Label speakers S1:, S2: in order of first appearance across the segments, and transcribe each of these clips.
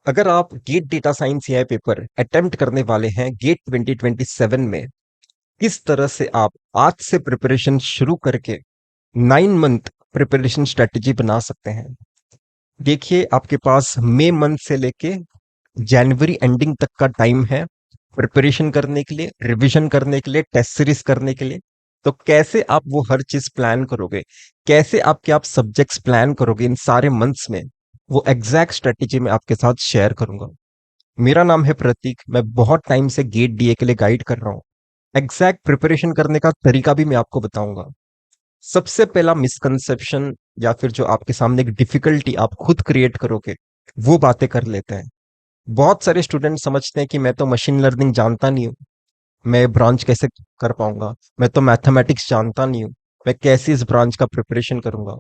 S1: अगर आप gate data science AI paper attempt करने वाले हैं गेट 2027 में, किस तरह से आप आज से प्रिपरेशन शुरू करके 9 मंथ प्रिपरेशन स्ट्रेटेजी बना सकते हैं। देखिए, आपके पास मई मंथ से लेके जनवरी एंडिंग तक का टाइम है प्रिपरेशन करने के लिए, रिवीजन करने के लिए, टेस्ट सीरीज करने के लिए। तो कैसे आप वो हर चीज प्लान करोगे, कैसे आपके आप सब्जेक्ट्स प्लान करोगे इन सारे मंथ्स में, वो एग्जैक्ट स्ट्रेटेजी मैं आपके साथ शेयर करूंगा। मेरा नाम है प्रतीक, मैं बहुत टाइम से गेट डीए के लिए गाइड कर रहा हूँ। एग्जैक्ट प्रिपरेशन करने का तरीका भी मैं आपको बताऊंगा। सबसे पहला मिसकंसेप्शन या फिर जो आपके सामने एक डिफिकल्टी आप खुद क्रिएट करोगे, वो बातें कर लेते हैं। बहुत सारे स्टूडेंट समझते हैं कि मैं तो मशीन लर्निंग जानता नहीं हूँ, मैं ब्रांच कैसे कर पाऊंगा। मैं तो मैथमेटिक्स जानता नहीं हूँ, मैं कैसे इस ब्रांच का प्रिपरेशन करूंगा।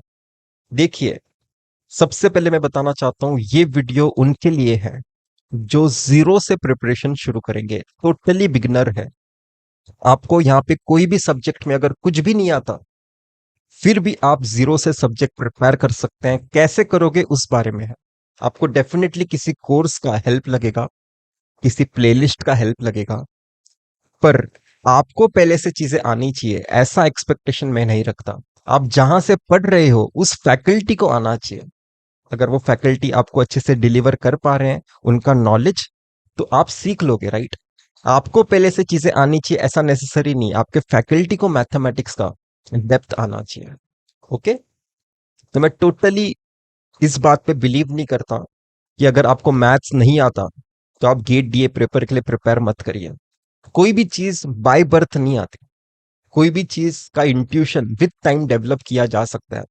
S1: देखिए, सबसे पहले मैं बताना चाहता हूँ, ये वीडियो उनके लिए है जो जीरो से प्रिपरेशन शुरू करेंगे, टोटली बिगनर है। आपको यहाँ पे कोई भी सब्जेक्ट में अगर कुछ भी नहीं आता, फिर भी आप जीरो से सब्जेक्ट प्रिपेयर कर सकते हैं। कैसे करोगे उस बारे में है। आपको डेफिनेटली किसी कोर्स का हेल्प लगेगा, किसी प्लेलिस्ट का हेल्प लगेगा, पर आपको पहले से चीजें आनी चाहिए ऐसा एक्सपेक्टेशन मैं नहीं रखता। आप जहां से पढ़ रहे हो उस फैकल्टी को आना चाहिए। अगर वो फैकल्टी आपको अच्छे से डिलीवर कर पा रहे हैं उनका नॉलेज, तो आप सीख लोगे, राइट। आपको पहले से चीजें आनी चाहिए ऐसा नेसेसरी नहीं, आपके फैकल्टी को मैथमेटिक्स का डेप्थ आना चाहिए। ओके। तो मैं टोटली इस बात पे बिलीव नहीं करता कि अगर आपको मैथ्स नहीं आता तो आप गेट डीए पेपर के लिए प्रिपेयर मत करिए। कोई भी चीज बाय बर्थ नहीं आती, कोई भी चीज का इंट्यूशन विद टाइम डेवलप किया जा सकता है।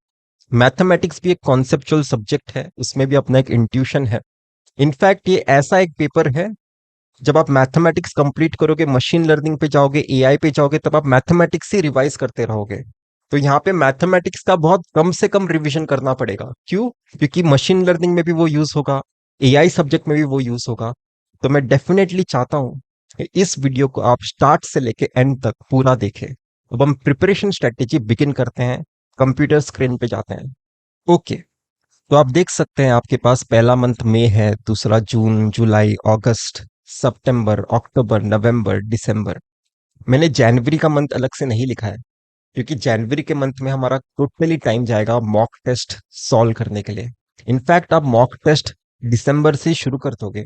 S1: मैथमेटिक्स भी एक कॉन्सेप्चुअल सब्जेक्ट है, उसमें भी अपना एक इंट्यूशन है। इनफैक्ट ये ऐसा एक पेपर है, जब आप मैथमेटिक्स कंप्लीट करोगे, मशीन लर्निंग पे जाओगे, एआई पे जाओगे, तब आप मैथमेटिक्स ही रिवाइज करते रहोगे। तो यहाँ पे मैथमेटिक्स का बहुत कम से कम रिवीजन करना पड़ेगा। क्यों? क्योंकि मशीन लर्निंग में भी वो यूज होगा, एआई सब्जेक्ट में भी वो यूज होगा। तो मैं डेफिनेटली चाहता हूँ कि इस वीडियो को आप स्टार्ट से लेके एंड तक पूरा देखें। अब हम प्रिपरेशन स्ट्रेटेजी बिगिन करते हैं, कंप्यूटर स्क्रीन पे जाते हैं। ओके। तो आप देख सकते हैं, आपके पास पहला मंथ मई है, दूसरा जून, जुलाई, अगस्त, सितंबर, अक्टूबर, नवंबर, दिसंबर। मैंने जनवरी का मंथ अलग से नहीं लिखा है, क्योंकि जनवरी के मंथ में हमारा टोटली टाइम जाएगा मॉक टेस्ट सॉल्व करने के लिए। इनफैक्ट आप मॉक टेस्ट दिसंबर से ही शुरू कर दोगे,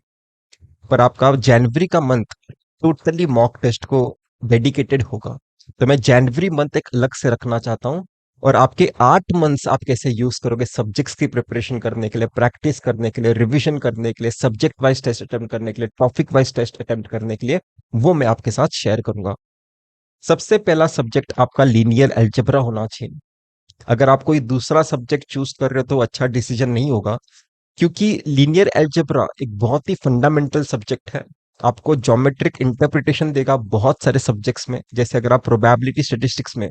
S1: पर आपका जनवरी का मंथ टोटली मॉक टेस्ट को डेडिकेटेड होगा। तो मैं जनवरी मंथ एक अलग से रखना चाहता हूँ। और आपके 8 मंथ्स आप कैसे यूज करोगे सब्जेक्ट्स की प्रिपरेशन करने के लिए, प्रैक्टिस करने के लिए, रिवीजन करने के लिए, सब्जेक्ट वाइज टेस्ट अटेम्प्ट करने के लिए, टॉपिक वाइज टेस्ट अटेम्प्ट करने के लिए, वो मैं आपके साथ शेयर करूंगा। सबसे पहला सब्जेक्ट आपका लीनियर अलजेब्रा होना चाहिए। अगर आप कोई दूसरा सब्जेक्ट चूज कर रहे हो तो अच्छा डिसीजन नहीं होगा, क्योंकि लीनियर अलजेब्रा एक बहुत ही फंडामेंटल सब्जेक्ट है। आपको ज्योमेट्रिक इंटरप्रिटेशन देगा बहुत सारे सब्जेक्ट्स में। जैसे अगर आप प्रोबेबिलिटी स्टेटिस्टिक्स में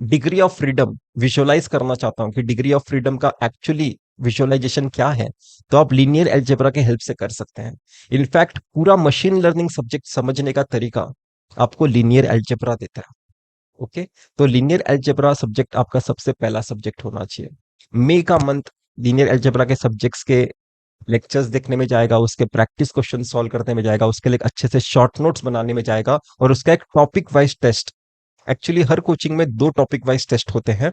S1: डिग्री ऑफ फ्रीडम विजुअलाइज करना चाहता हूं कि डिग्री ऑफ फ्रीडम का एक्चुअली विजुअलाइजेशन क्या है, तो आप लीनियर अलजेब्रा के हेल्प से कर सकते हैं। इनफैक्ट पूरा मशीन लर्निंग सब्जेक्ट समझने का तरीका आपको लीनियर अलजेब्रा देता है। ओके। तो लीनियर अलजेब्रा सब्जेक्ट आपका सबसे पहला सब्जेक्ट होना चाहिए। मई का मंथ लीनियर अलजेब्रा के सब्जेक्ट्स के लेक्चर्स देखने में जाएगा, उसके प्रैक्टिस क्वेश्चन सॉल्व करने में जाएगा, उसके लिए अच्छे से शॉर्ट नोट्स बनाने में जाएगा, और उसका एक टॉपिक वाइज टेस्ट। एक्चुअली हर कोचिंग में 2 टॉपिक वाइज टेस्ट होते हैं,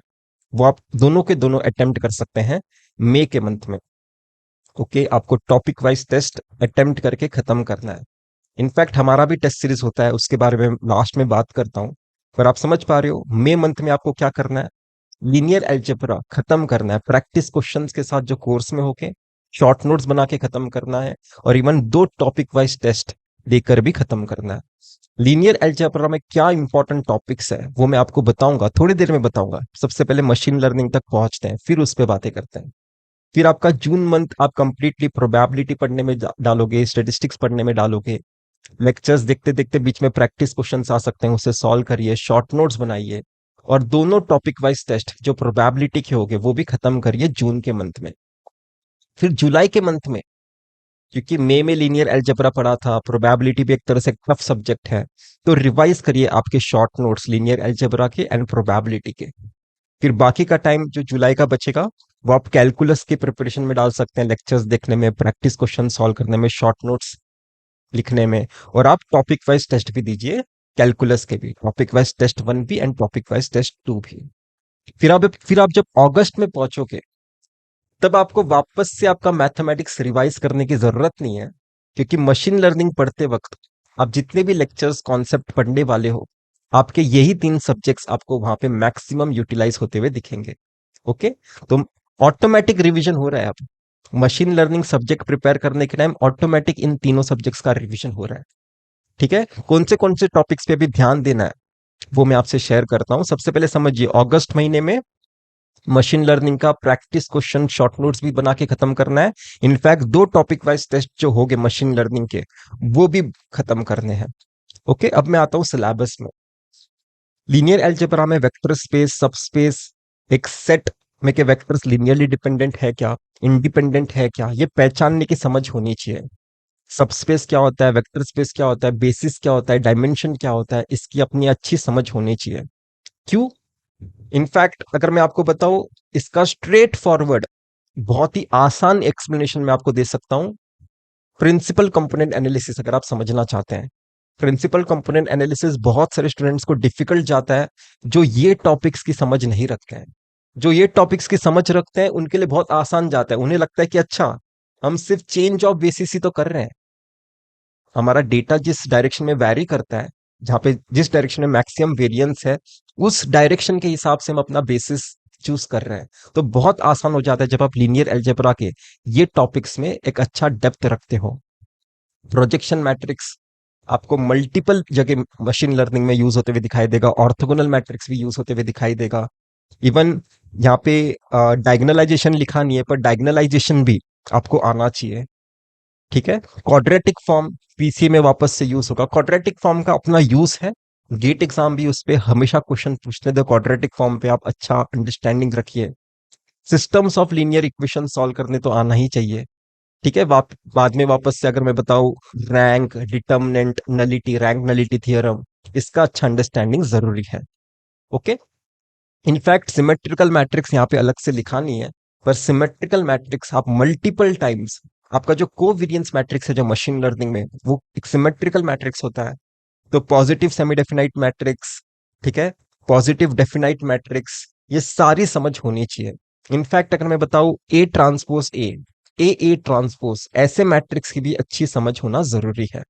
S1: वो आप दोनों के दोनों अटेम्प्ट कर सकते हैं मई के मंथ में। ओके। आपको टॉपिक वाइज टेस्ट अटेम्प्ट करके खत्म करना है। इनफैक्ट हमारा भी टेस्ट सीरीज होता है, उसके बारे में लास्ट में बात करता हूँ। पर आप समझ पा रहे हो, मई मंथ में आपको क्या करना है, लीनियर अलजेब्रा खत्म करना है प्रैक्टिस क्वेश्चंस के साथ जो कोर्स में होके, शॉर्ट नोट्स बना के खत्म करना है, और इवन 2 टॉपिक वाइज टेस्ट देकर भी खत्म करना है। लीनियर अलजेब्रा में क्या इंपॉर्टेंट टॉपिक्स है वो मैं आपको बताऊंगा, थोड़ी देर में बताऊंगा। सबसे पहले मशीन लर्निंग तक पहुंचते हैं, फिर उस पर बातें करते हैं। फिर आपका जून मंथ आप कंप्लीटली प्रोबेबिलिटी पढ़ने में डालोगे, स्टेटिस्टिक्स पढ़ने में डालोगे। लेक्चर्स देखते देखते बीच में प्रैक्टिस क्वेश्चंस आ सकते हैं, उसे सॉल्व करिए, शॉर्ट नोट्स बनाइए, और दोनों टॉपिक वाइज टेस्ट जो प्रोबेबिलिटी के होंगे वो भी खत्म करिए जून के मंथ में। फिर जुलाई के मंथ में, क्योंकि मई में लीनियर अलजेब्रा पढ़ा था, प्रोबेबिलिटी भी एक तरह से टफ सब्जेक्ट है, तो रिवाइज करिए आपके शॉर्ट नोट्स लीनियर अलजेब्रा के एंड प्रोबेबिलिटी के। फिर बाकी का टाइम जो जुलाई का बचेगा, वो आप कैलकुलस की प्रिपरेशन में डाल सकते हैं, लेक्चर्स देखने में, प्रैक्टिस क्वेश्चन सॉल्व करने में, शॉर्ट नोट्स लिखने में। और आप टॉपिक वाइज टेस्ट भी दीजिए, कैलकुलस के भी टॉपिक वाइज टेस्ट 1 भी एंड टॉपिक वाइज टेस्ट 2 भी। फिर आप जब अगस्त में पहुंचोगे, तब आपको वापस से आपका मैथमेटिक्स रिवाइज करने की जरूरत नहीं है, क्योंकि मशीन लर्निंग पढ़ते वक्त आप जितने भी लेक्चर्स कॉन्सेप्ट पढ़ने वाले हो, आपके यही 3 सब्जेक्ट्स आपको वहां पे मैक्सिमम यूटिलाइज होते हुए दिखेंगे। ओके, तो ऑटोमेटिक रिवीजन हो रहा है। अब मशीन लर्निंग सब्जेक्ट प्रिपेयर करने के टाइम ऑटोमेटिक इन तीनों सब्जेक्ट्स का रिवीजन हो रहा है। ठीक है, कौन से टॉपिक्स पे भी ध्यान देना है वो मैं आपसे शेयर करता हूं। सबसे पहले समझिए, अगस्त महीने में मशीन लर्निंग का प्रैक्टिस क्वेश्चन शॉर्ट नोट्स भी बना के खत्म करना है। इनफैक्ट 2 टॉपिक वाइज टेस्ट जो हो गए मशीन लर्निंग के, वो भी खत्म करने हैं। ओके, अब मैं आता हूं सिलेबस में। लीनियर अलजेब्रा में वेक्टर स्पेस, सब स्पेस, एक सेट में के वेक्टर्स लीनियरली डिपेंडेंट है क्या, इंडिपेंडेंट है क्या, ये पहचानने की समझ होनी चाहिए। सब स्पेस क्या होता है, वेक्टर स्पेस क्या होता है, बेसिस क्या होता है, डायमेंशन क्या होता है, इसकी अपनी अच्छी समझ होनी चाहिए। क्यों? इनफैक्ट अगर मैं आपको बताऊं, इसका स्ट्रेट फॉरवर्ड बहुत ही आसान एक्सप्लेनेशन मैं आपको दे सकता हूं। प्रिंसिपल कंपोनेंट एनालिसिस अगर आप समझना चाहते हैं, प्रिंसिपल कंपोनेंट एनालिसिस बहुत सारे स्टूडेंट्स को डिफिकल्ट जाता है, जो ये टॉपिक्स की समझ नहीं रखते हैं। जो ये टॉपिक्स की समझ रखते हैं उनके लिए बहुत आसान जाता है। उन्हें लगता है कि अच्छा, हम सिर्फ चेंज ऑफ बेसिस ही तो कर रहे हैं, हमारा डेटा जिस डायरेक्शन में वैरी करता है, जहां पे जिस डायरेक्शन में मैक्सिमम वेरिएंस है, उस डायरेक्शन के हिसाब से हम अपना बेसिस चूज कर रहे हैं। तो बहुत आसान हो जाता है जब आप लीनियर अलजेब्रा के ये टॉपिक्स में एक अच्छा डेप्थ रखते हो। प्रोजेक्शन मैट्रिक्स आपको मल्टीपल जगह मशीन लर्निंग में यूज होते हुए दिखाई देगा, ऑर्थोगोनल मैट्रिक्स भी यूज होते हुए दिखाई देगा। इवन यहाँ पे डायगनलाइजेशन लिखा नहीं है, पर डायगनलाइजेशन भी आपको आना चाहिए। ठीक है, क्वाड्रेटिक फॉर्म पीसीए में वापस से यूज होगा। क्वाड्रेटिक फॉर्म का अपना यूज है, गेट एग्जाम भी उस पे हमेशा क्वेश्चन पूछते हैं, तो क्वाड्रेटिक फॉर्म पे आप अच्छा अंडरस्टैंडिंग रखिए। Systems of linear equation solve करने तो आना ही चाहिए। ठीक है, बाद में वापस से अगर मैं बताऊं, rank, determinant, nullity, rank nullity theorem, इसका अच्छा अंडरस्टैंडिंग जरूरी है। ओके, इनफैक्ट सिमेट्रिकल मैट्रिक्स यहाँ पे अलग से लिखा नहीं है, पर सिमेट्रिकल मैट्रिक्स आप मल्टीपल टाइम्स, आपका जो कोवेरिएंस मैट्रिक्स है जो मशीन लर्निंग में, वो एक सिमेट्रिकल मैट्रिक्स होता है। तो पॉजिटिव सेमी डेफिनाइट मैट्रिक्स, ठीक है, पॉजिटिव डेफिनाइट मैट्रिक्स, ये सारी समझ होनी चाहिए। इनफैक्ट अगर मैं बताऊं, ए ट्रांसपोज, ऐसे मैट्रिक्स की भी अच्छी समझ होना जरूरी है।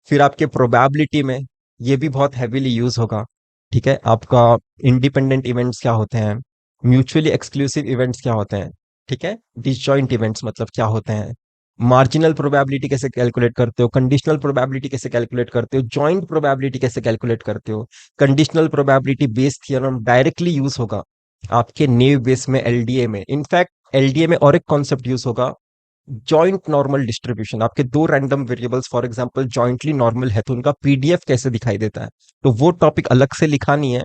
S1: फिर आपके प्रोबेबिलिटी में ये भी बहुत हैवीली यूज होगा। ठीक है, आपका इंडिपेंडेंट इवेंट्स क्या होते हैं, म्यूचुअली एक्सक्लूसिव इवेंट्स क्या होते हैं, ठीक है, डिसजॉइंट इवेंट्स मतलब क्या होते हैं, मार्जिनल प्रोबेबिलिटी कैसे कैलकुलेट करते हो, कंडीशनल प्रोबेबिलिटी कैसे कैलकुलेट करते हो, जॉइंट प्रोबेबिलिटी कैसे कैलकुलेट करते हो। Conditional probability based theorem directly use होगा आपके नेव बेस में, एलडीए में। इनफैक्ट एलडीए में और एक कॉन्सेप्ट यूज होगा, जॉइंट नॉर्मल डिस्ट्रीब्यूशन। आपके दो random variables for example jointly normal है, तो उनका पीडीएफ कैसे दिखाई देता है, तो वो टॉपिक अलग से लिखा नहीं है।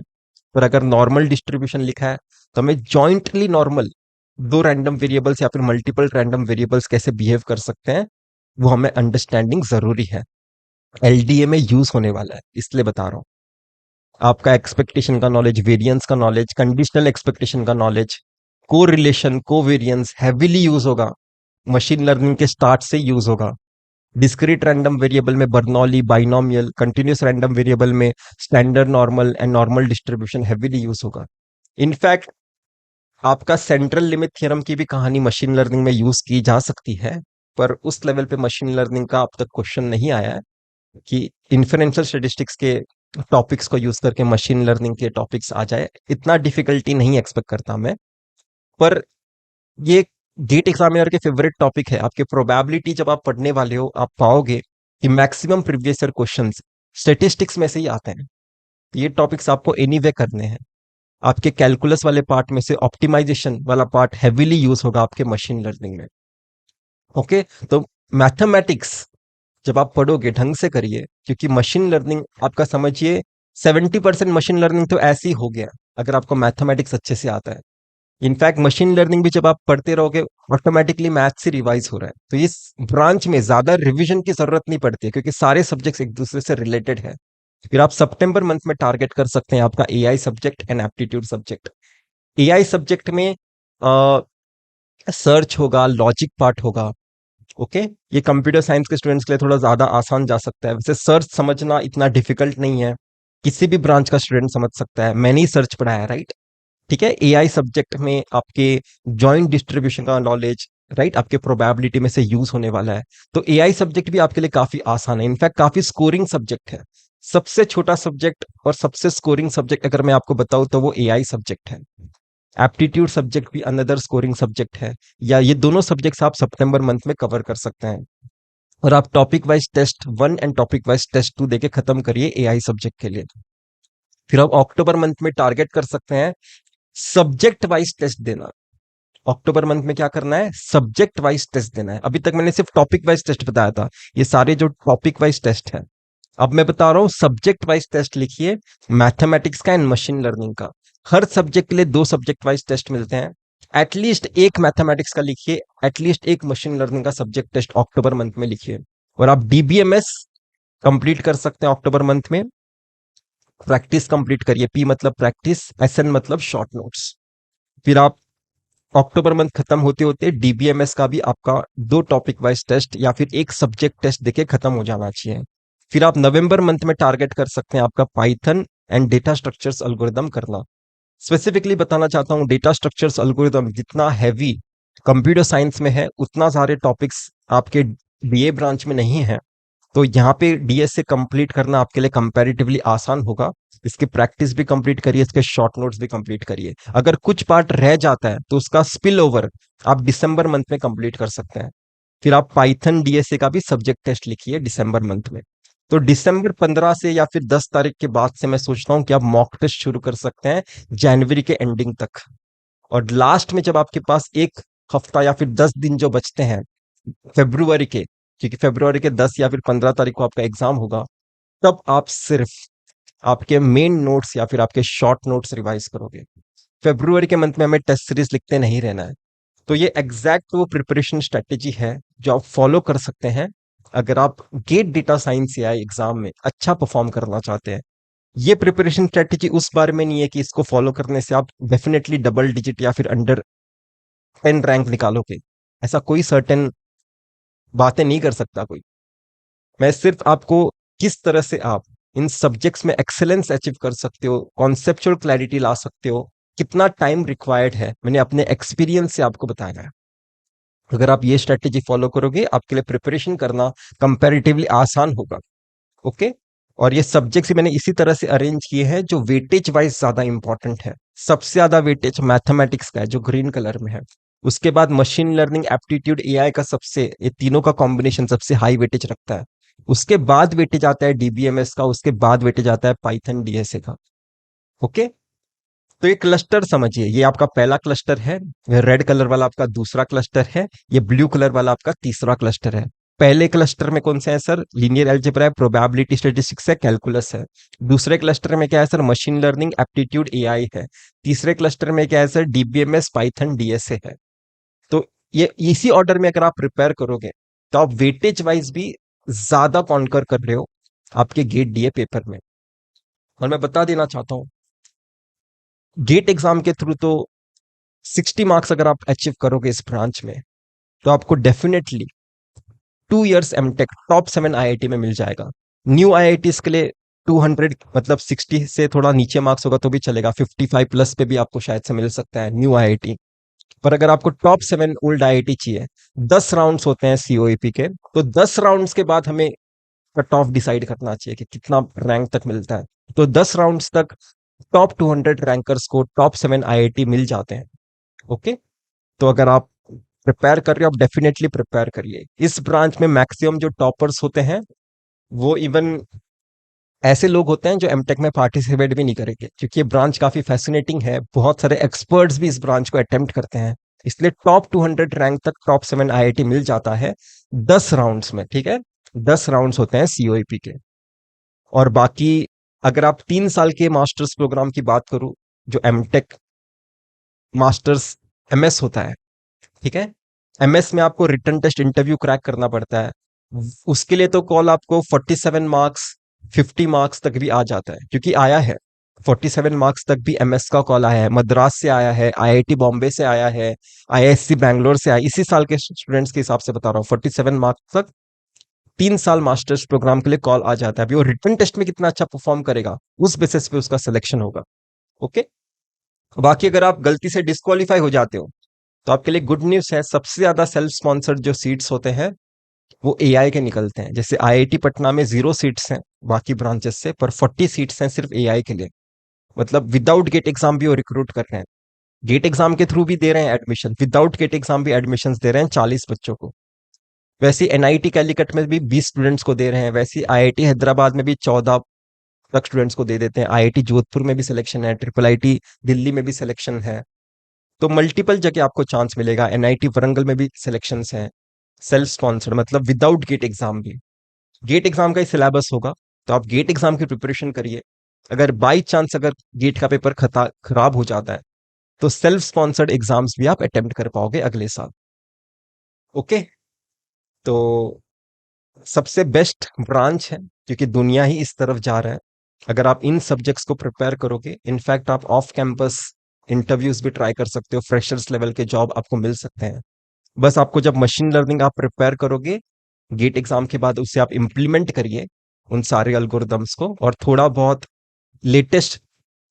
S1: पर अगर नॉर्मल डिस्ट्रीब्यूशन लिखा है, तो हमें जॉइंटली नॉर्मल दो रैंडम वेरिएबल्स या फिर मल्टीपल रैंडम वेरिएबल्स कैसे बिहेव कर सकते हैं, वो हमें अंडरस्टैंडिंग जरूरी है। एलडीए में यूज होने वाला है, इसलिए बता रहा हूं। आपका एक्सपेक्टेशन का नॉलेज, वेरिएंस का नॉलेज, कंडीशनल एक्सपेक्टेशन का knowledge, correlation, covariance heavily use होगा, मशीन लर्निंग के स्टार्ट से यूज होगा। डिस्क्रीट रैंडम वेरिएबल में Bernoulli, binomial, continuous random variable में standard normal and normal distribution heavily use होगा। In fact आपका सेंट्रल लिमिट थ्योरम की भी कहानी मशीन लर्निंग में यूज की जा सकती है, पर उस लेवल पे मशीन लर्निंग का अब तक क्वेश्चन नहीं आया है कि इन्फरेंशियल स्टैटिस्टिक्स के टॉपिक्स को यूज करके मशीन लर्निंग के टॉपिक्स आ जाए। इतना डिफिकल्टी नहीं एक्सपेक्ट करता मैं, पर ये गेट एग्जामिनर के फेवरेट टॉपिक है। आपके प्रोबेबिलिटी जब आप पढ़ने वाले हो, आप पाओगे कि maximum previous year questions statistics में से ही आते हैं। ये टॉपिक्स आपको एनीवे करने हैं। आपके कैलकुलस वाले पार्ट में से ऑप्टिमाइजेशन वाला पार्ट हैवीली यूज होगा आपके मशीन लर्निंग में। ओके, तो मैथमेटिक्स जब आप पढ़ोगे ढंग से करिए, क्योंकि मशीन लर्निंग आपका समझिए 70% मशीन लर्निंग तो ऐसे ही हो गया अगर आपको मैथमेटिक्स अच्छे से आता है। इनफैक्ट मशीन लर्निंग भी जब आप पढ़ते रहोगे, ऑटोमेटिकली मैथ से रिवाइज हो रहा है, तो इस ब्रांच में ज्यादा रिवीजन की जरूरत नहीं पड़ती है, क्योंकि सारे सब्जेक्ट्स एक दूसरे से रिलेटेड है। फिर आप सितंबर मंथ में टारगेट कर सकते हैं आपका AI subject and aptitude subject. AI subject में सर्च होगा, लॉजिक पार्ट होगा। ओके, ये कंप्यूटर साइंस के स्टूडेंट्स के लिए थोड़ा ज्यादा आसान जा सकता है। वैसे सर्च समझना इतना डिफिकल्ट नहीं है, किसी भी ब्रांच का स्टूडेंट समझ सकता है। मैंने ही सर्च पढ़ाया, राइट? ठीक है, एआई सब्जेक्ट में आपके जॉइंट डिस्ट्रीब्यूशन का नॉलेज, राइट, आपके प्रोबेबिलिटी में से यूज होने वाला है। तो एआई सब्जेक्ट भी आपके लिए काफी आसान है, इनफैक्ट काफी स्कोरिंग सब्जेक्ट है। सबसे छोटा सब्जेक्ट और सबसे स्कोरिंग सब्जेक्ट अगर मैं आपको बताऊं तो वो एआई सब्जेक्ट है। एप्टीट्यूड सब्जेक्ट भी अनदर स्कोरिंग सब्जेक्ट है। या ये दोनों सब्जेक्ट्स आप सितंबर मंथ में कवर कर सकते हैं। और आप topic wise test 1 and topic wise test 2 देके खत्म करिए एआई सब्जेक्ट के लिए। फिर आप अक्टूबर मंथ में टारगेट कर सकते हैं सब्जेक्ट वाइज टेस्ट देना। अक्टूबर मंथ में क्या करना है? सब्जेक्ट वाइज टेस्ट देना है। अभी तक मैंने सिर्फ टॉपिक वाइज टेस्ट बताया था, ये सारे जो टॉपिक वाइज टेस्ट है। अब मैं बता रहा हूं सब्जेक्ट वाइज टेस्ट लिखिए, मैथमेटिक्स का एंड मशीन लर्निंग का। हर सब्जेक्ट के लिए 2 सब्जेक्ट वाइज टेस्ट मिलते हैं। एटलीस्ट एक मैथमेटिक्स का लिखिए, एटलीस्ट एक मशीन लर्निंग का सब्जेक्ट टेस्ट अक्टूबर मंथ में लिखिए। और आप डीबीएमएस कंप्लीट कर सकते हैं अक्टूबर मंथ में। प्रैक्टिस कंप्लीट करिए, पी मतलब प्रैक्टिस, एसएन मतलब शॉर्ट नोट्स। फिर आप अक्टूबर मंथ खत्म होते होते डीबीएमएस का भी आपका 2 टॉपिक वाइज टेस्ट या फिर एक सब्जेक्ट टेस्ट देके खत्म हो जाना चाहिए। फिर आप नवंबर मंथ में टारगेट कर सकते हैं आपका Python and data structures algorithm करना। स्पेसिफिकली बताना चाहता हूं, डेटा स्ट्रक्चर्स एल्गोरिदम जितना हैवी कंप्यूटर साइंस में है, उतना सारे टॉपिक्स आपके डीए ब्रांच में नहीं है। तो यहाँ पे डीएस से कंप्लीट करना आपके लिए कंपैरेटिवली आसान होगा। इसकी प्रैक्टिस भी कंप्लीट करिए, इसके शॉर्ट नोट्स भी कंप्लीट करिए। अगर कुछ पार्ट रह जाता है तो उसका स्पिल ओवर आप दिसंबर मंथ में कंप्लीट कर सकते हैं। फिर आप पाइथन डीएसए का भी सब्जेक्ट टेस्ट लिखिए दिसंबर मंथ में। तो दिसंबर 15 से या फिर 10 तारीख के बाद से मैं सोचता हूँ कि आप मॉक टेस्ट शुरू कर सकते हैं जनवरी के एंडिंग तक। और लास्ट में जब आपके पास एक हफ्ता या फिर 10 दिन जो बचते हैं फेब्रुवरी के, क्योंकि फेब्रुवरी के 10 या फिर 15 तारीख को आपका एग्जाम होगा, तब आप सिर्फ आपके मेन नोट्स या फिर आपके शॉर्ट नोट्स रिवाइज करोगे। फेब्रुवरी के मंथ में हमें टेस्ट सीरीज लिखते नहीं रहना है। तो ये एग्जैक्ट वो प्रिपरेशन स्ट्रेटेजी है जो आप फॉलो कर सकते हैं अगर आप गेट डेटा साइंस या एग्जाम में अच्छा परफॉर्म करना चाहते हैं। ये प्रिपरेशन स्ट्रेटेजी उस बारे में नहीं है कि इसको फॉलो करने से आप डेफिनेटली डबल डिजिट या फिर अंडर 10 रैंक निकालोगे। ऐसा कोई सर्टेन बातें नहीं कर सकता कोई। मैं सिर्फ आपको किस तरह से आप इन सब्जेक्ट्स में एक्सेलेंस अचीव कर सकते हो, कॉन्सेप्चुअल क्लैरिटी ला सकते हो, कितना टाइम रिक्वायर्ड है, मैंने अपने एक्सपीरियंस से आपको बताया है। अगर आप ये स्ट्रेटेजी फॉलो करोगे आपके लिए प्रिपरेशन करना कंपैरेटिवली आसान होगा। ओके, और ये सब्जेक्ट्स मैंने इसी तरह से अरेंज किए हैं जो वेटेज वाइज ज्यादा इंपॉर्टेंट है। सबसे ज्यादा वेटेज मैथमेटिक्स का है जो ग्रीन कलर में है। उसके बाद मशीन लर्निंग, एप्टीट्यूड, एआई का सबसे, ये तीनों का कॉम्बिनेशन सबसे हाई वेटेज रखता है। उसके बाद वेटेज आता है डीबीएमएस का, उसके बाद वेटेज आता है पाइथन डीएसए का। ओके, तो ये क्लस्टर समझिए, ये आपका पहला क्लस्टर है, रेड कलर वाला आपका दूसरा क्लस्टर है, ये ब्लू कलर वाला आपका तीसरा क्लस्टर है। पहले क्लस्टर में कौन से है सर? लीनियर अलजेब्रा है, प्रोबेबिलिटी स्टैटिस्टिक्स है, कैलकुलस है। दूसरे क्लस्टर में क्या है sir? Machine learning, aptitude, AI है। तीसरे क्लस्टर में क्या है सर? डीबीएमएस, पाइथन, डीएसए है। तो ये इसी ऑर्डर में अगर आप प्रिपेयर करोगे तो आप वेटेज वाइज भी ज्यादा कॉन्कर कर रहे हो आपके गेट डीए पेपर में। और मैं बता देना चाहता हूं, गेट एग्जाम के थ्रू तो 60 मार्क्स अगर आप अचीव करोगे इस ब्रांच में, तो आपको definitely 2 years MTech top 7 IIT में मिल जाएगा। न्यू आईआईटी के लिए 200 मतलब 60 से थोड़ा नीचे मार्क्स होगा तो भी चलेगा, 55 प्लस पे भी आपको शायद से मिल सकता है न्यू आईआईटी। पर अगर आपको टॉप 7 ओल्ड आईआईटी चाहिए, 10 राउंड्स होते हैं सीओईपी के, तो 10 राउंड्स के बाद हमें कट ऑफ डिसाइड करना चाहिए कि कितना रैंक तक मिलता है। तो 10 राउंड्स तक टॉप 200 रैंकर्स को टॉप 7 आईआईटी मिल जाते हैं। ओके, तो अगर आप प्रिपेयर कर रहे हो, आप डेफिनेटली प्रिपेयर करिए। इस ब्रांच में मैक्सिमम जो टॉपर्स होते हैं वो इवन ऐसे लोग होते हैं जो एमटेक में पार्टिसिपेट भी नहीं करेंगे, क्योंकि ये ब्रांच काफी फैसिनेटिंग है। बहुत सारे एक्सपर्ट्स भी इस ब्रांच को अटेम्प्ट करते हैं। इसलिए टॉप 200 रैंक तक टॉप 7 आईआईटी मिल जाता है 10 राउंड्स में। ठीक है, 10 राउंड्स होते हैं सीओईपी के। और बाकी अगर आप 3 साल के मास्टर्स प्रोग्राम की बात करूं, जो एमटेक मास्टर्स एमएस होता है, ठीक है, एमएस में आपको रिटन टेस्ट इंटरव्यू क्रैक करना पड़ता है। उसके लिए तो कॉल आपको 47 मार्क्स 50 मार्क्स तक भी आ जाता है, क्योंकि आया है। 47 मार्क्स तक भी एमएस का कॉल आया है, मद्रास से आया है, आईआईटी बॉम्बे से आया है, आईआईएससी बैंगलोर से आया, इसी साल के स्टूडेंट्स के हिसाब से बता रहा हूँ। 47 मार्क्स तक 3 साल मास्टर्स प्रोग्राम के लिए कॉल आ जाता है। अभी वो रिटन टेस्ट में कितना अच्छा परफॉर्म करेगा, उस बेसिस पे उसका सिलेक्शन होगा। ओके। बाकी अगर आप गलती से डिस्क्वालीफाई हो जाते हो तो आपके लिए गुड न्यूज है, सबसे ज्यादा सेल्फ स्पॉन्सर्ड जो सीट्स होते हैं वो एआई के निकलते हैं। जैसे आईआईटी पटना में 0 सीट्स हैं बाकी ब्रांचेस से, पर 40 सीट्स हैं सिर्फ एआई के लिए। मतलब विदाउट गेट एग्जाम भी वो रिक्रूट कर रहे हैं, गेट एग्जाम के थ्रू भी दे रहे हैं एडमिशन, विदाउट गेट एग्जाम भी एडमिशन दे रहे हैं 40 बच्चों को। वैसे एनआईटी कैलिकट में भी 20 स्टूडेंट्स को दे रहे हैं, वैसे आईआईटी हैदराबाद में भी 14 तक स्टूडेंट्स को दे देते हैं, आईआईटी जोधपुर में भी सिलेक्शन है, ट्रिपल आईटी दिल्ली में भी सिलेक्शन है। तो मल्टीपल जगह आपको चांस मिलेगा, एनआईटी वरंगल में भी सिलेक्शंस हैं। सेल्फ स्पॉन्सर्ड मतलब विदाउट गेट एग्जाम भी, गेट एग्जाम का ही सिलेबस होगा, तो आप गेट एग्जाम की प्रिपरेशन करिए। अगर बाई चांस अगर गेट का पेपर खराब हो जाता है तो सेल्फ स्पॉन्सर्ड एग्जाम्स भी आप अटेम्प्ट कर पाओगे अगले साल। ओके। तो सबसे बेस्ट ब्रांच है क्योंकि दुनिया ही इस तरफ जा रहा है। अगर आप इन सब्जेक्ट्स को प्रिपेयर करोगे, इनफैक्ट आप ऑफ कैंपस इंटरव्यूज भी ट्राई कर सकते हो, फ्रेशर्स लेवल के जॉब आपको मिल सकते हैं। बस आपको जब मशीन लर्निंग आप प्रिपेयर करोगे गेट एग्जाम के बाद, उसे आप इम्प्लीमेंट करिए उन सारे अल्गोरिदम्स को, और थोड़ा बहुत लेटेस्ट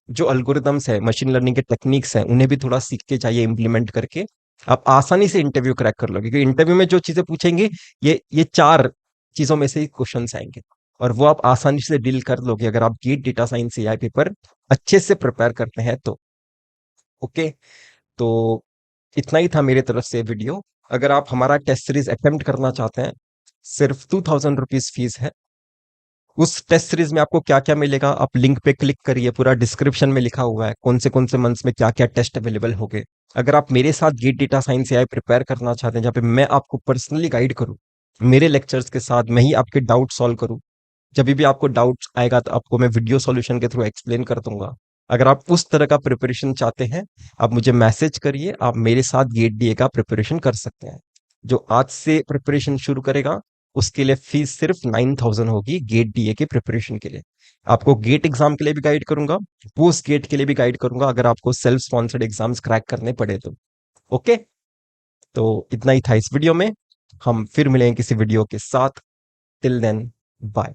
S1: जो अल्गोरिदम्स है, मशीन लर्निंग के टेक्निक्स हैं, उन्हें भी थोड़ा सीख के चाहिए इम्प्लीमेंट करके। आप आसानी से इंटरव्यू क्रैक कर लोगे, क्योंकि इंटरव्यू में जो चीजें पूछेंगे ये 4 चीजों में से ही क्वेश्चन आएंगे, और वो आप आसानी से डील कर लोगे अगर आप gate data science AI paper अच्छे से प्रिपेयर करते हैं तो। ओके। तो इतना ही था मेरे तरफ से वीडियो। अगर आप हमारा टेस्ट सीरीज अटेम्प्ट करना चाहते हैं, सिर्फ 2000 रुपीज फीस है। उस टेस्ट सीरीज में आपको क्या क्या मिलेगा, आप लिंक पे क्लिक करिए, पूरा डिस्क्रिप्शन में लिखा हुआ है कौन से मंथ्स में क्या क्या टेस्ट अवेलेबल होंगे। अगर आप मेरे साथ gate data science AI prepare करना चाहते हैं, जहाँ पे मैं आपको पर्सनली गाइड करूँ, मेरे लेक्चर्स के साथ मैं ही आपके डाउट सॉल्व करूँ, जब भी आपको डाउट आएगा तो आपको मैं वीडियो सॉल्यूशन के थ्रू एक्सप्लेन कर दूंगा। अगर आप उस तरह का प्रिपरेशन चाहते हैं, आप मुझे मैसेज करिए, आप मेरे साथ गेट डीए का प्रिपरेशन कर सकते हैं। जो आज से प्रिपरेशन शुरू करेगा उसके लिए फीस सिर्फ 9000 होगी गेट डीए के प्रिपरेशन के लिए। आपको गेट एग्जाम के लिए भी गाइड करूंगा, पोस्ट गेट के लिए भी गाइड करूंगा, अगर आपको सेल्फ स्पॉन्सर्ड एग्जाम्स क्रैक करने पड़े तो। ओके। तो इतना ही था इस वीडियो में, हम फिर मिलेंगे किसी वीडियो के साथ। Till then, bye.